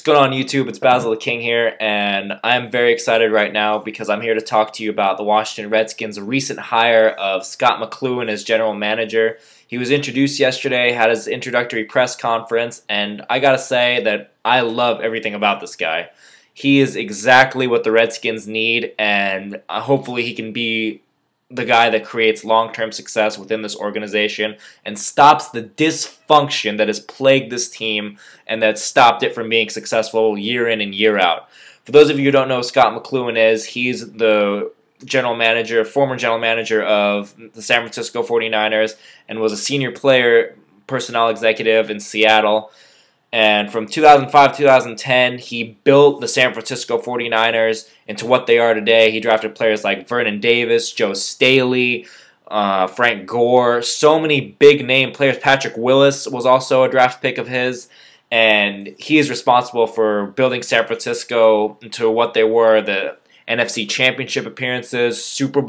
What's going on YouTube? It's Basil the King here, and I'm very excited right now because I'm here to talk to you about the Washington Redskins' recent hire of Scott McCloughan as general manager. He was introduced yesterday, had his introductory press conference, and I gotta say that I love everything about this guy. He is exactly what the Redskins need, and hopefully he can be the guy that creates long-term success within this organization and stops the dysfunction that has plagued this team and that stopped it from being successful year in and year out. For those of you who don't know who Scott McCloughan is, he's the former general manager of the San Francisco 49ers and was a senior player personnel executive in Seattle. And from 2005-2010, he built the San Francisco 49ers into what they are today. He drafted players like Vernon Davis, Joe Staley, Frank Gore, so many big-name players. Patrick Willis was also a draft pick of his. And he is responsible for building San Francisco into what they were, the NFC Championship appearances,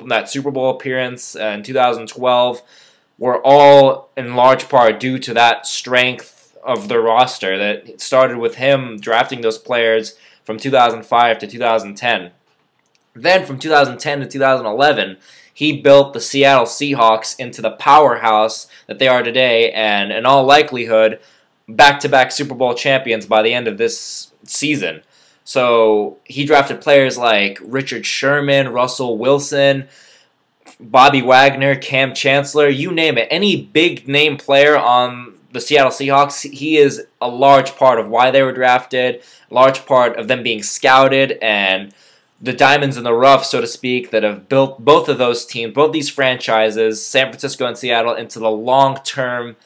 that Super Bowl appearance in 2012, were all in large part due to that strength of the roster that started with him drafting those players from 2005 to 2010. Then from 2010 to 2011, he built the Seattle Seahawks into the powerhouse that they are today, and in all likelihood, back-to-back Super Bowl champions by the end of this season. So he drafted players like Richard Sherman, Russell Wilson, Bobby Wagner, Cam Chancellor, you name it. Any big-name player on the Seattle Seahawks, he is a large part of why they were drafted, a large part of them being scouted, and the diamonds in the rough, so to speak, that have built both of those teams, both these franchises, San Francisco and Seattle, into the long-term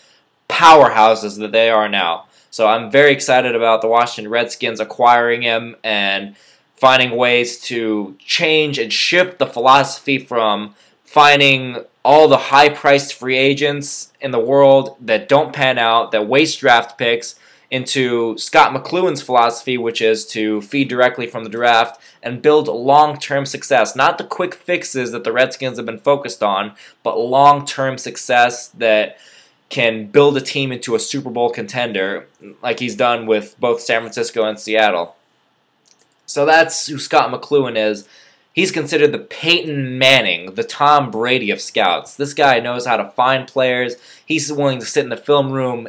powerhouses that they are now. So I'm very excited about the Washington Redskins acquiring him and finding ways to change and shift the philosophy from finding all the high-priced free agents in the world that don't pan out, that waste draft picks, into Scott McCloughan's philosophy, which is to feed directly from the draft and build long-term success. Not the quick fixes that the Redskins have been focused on, but long-term success that can build a team into a Super Bowl contender, like he's done with both San Francisco and Seattle. So that's who Scott McCloughan is. He's considered the Peyton Manning, the Tom Brady of scouts. This guy knows how to find players. He's willing to sit in the film room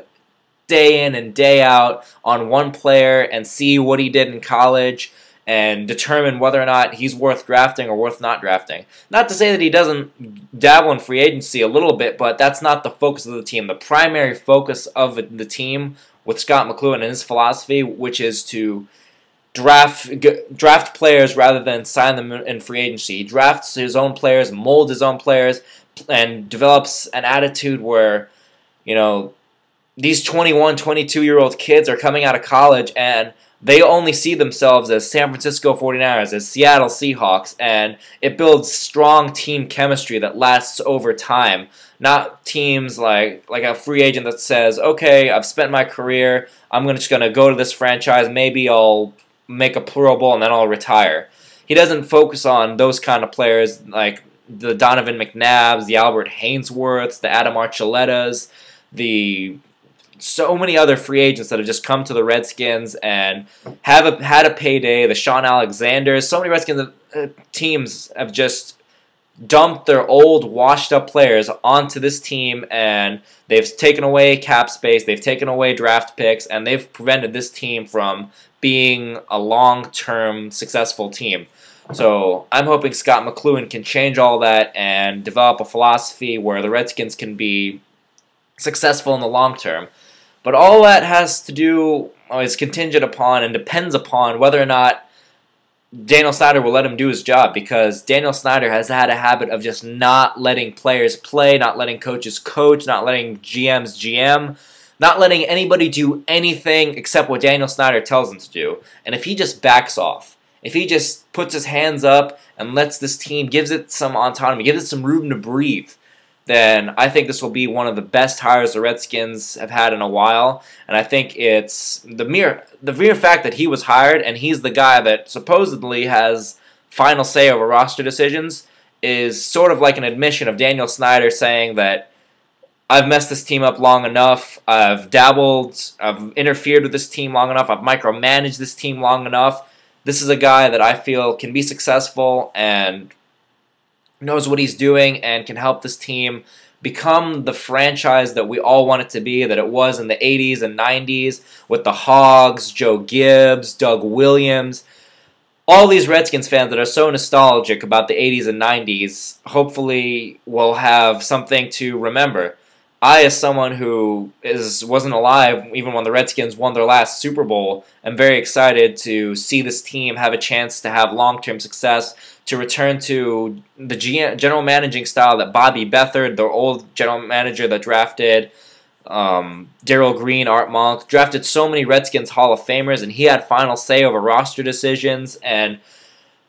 day in and day out on one player and see what he did in college and determine whether or not he's worth drafting or worth not drafting. Not to say that he doesn't dabble in free agency a little bit, but that's not the focus of the team. The primary focus of the team with Scott McCloughan and his philosophy, which is to draft players rather than sign them in free agency. He drafts his own players, molds his own players, and develops an attitude where, you know, these 21, 22-year-old kids are coming out of college and they only see themselves as San Francisco 49ers, as Seattle Seahawks, and it builds strong team chemistry that lasts over time. Not teams like a free agent that says, okay, I've spent my career, I'm just going to go to this franchise, maybe I'll make a Pro Bowl and then I'll retire. He doesn't focus on those kind of players like the Donovan McNabbs, the Albert Hainsworths, the Adam Archuletas, so many other free agents that have just come to the Redskins and had a payday, the Sean Alexanders. So many Redskins teams have just dumped their old, washed-up players onto this team, and they've taken away cap space, they've taken away draft picks, and they've prevented this team from being a long-term successful team. So I'm hoping Scott McCloughan can change all that and develop a philosophy where the Redskins can be successful in the long term. But all that has to do, is contingent upon and depends upon whether or not Daniel Snyder will let him do his job, because Daniel Snyder has had a habit of just not letting players play, not letting coaches coach, not letting GMs GM, not letting anybody do anything except what Daniel Snyder tells them to do. And if he just backs off, if he just puts his hands up and lets this team, gives it some autonomy, gives it some room to breathe, then I think this will be one of the best hires the Redskins have had in a while. And I think it's the mere fact that he was hired and he's the guy that supposedly has final say over roster decisions is sort of like an admission of Daniel Snyder saying that I've messed this team up long enough. I've dabbled. I've interfered with this team long enough. I've micromanaged this team long enough. This is a guy that I feel can be successful and knows what he's doing and can help this team become the franchise that we all want it to be, that it was in the 80s and 90s with the Hogs, Joe Gibbs, Doug Williams. All these Redskins fans that are so nostalgic about the 80s and 90s hopefully will have something to remember. I, as someone who wasn't alive even when the Redskins won their last Super Bowl, am very excited to see this team have a chance to have long-term success, to return to the general managing style that Bobby Beathard, the old general manager that drafted Darryl Green, Art Monk, drafted so many Redskins Hall of Famers, and he had final say over roster decisions, and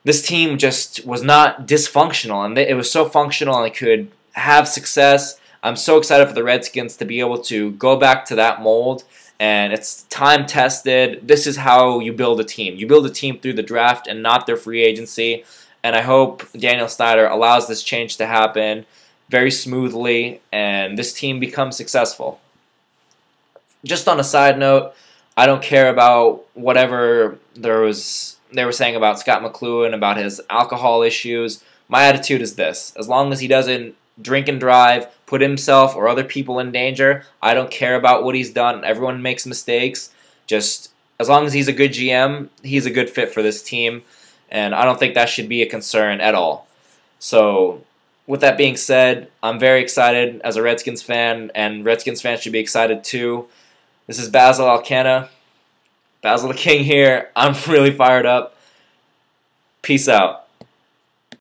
this team just was not dysfunctional, and it was so functional and it could have success. I'm so excited for the Redskins to be able to go back to that mold, and it's time-tested. This is how you build a team. You build a team through the draft and not their free agency, and I hope Daniel Snyder allows this change to happen very smoothly, and this team becomes successful. Just on a side note, I don't care about whatever they were saying about Scott McCloughan, about his alcohol issues. My attitude is this: as long as he doesn't drink and drive, put himself or other people in danger, I don't care about what he's done. Everyone makes mistakes. Just as long as he's a good GM, he's a good fit for this team, and I don't think that should be a concern at all. So, with that being said, I'm very excited as a Redskins fan, and Redskins fans should be excited too. This is Basil Alcana, Basil the King here. I'm really fired up. Peace out.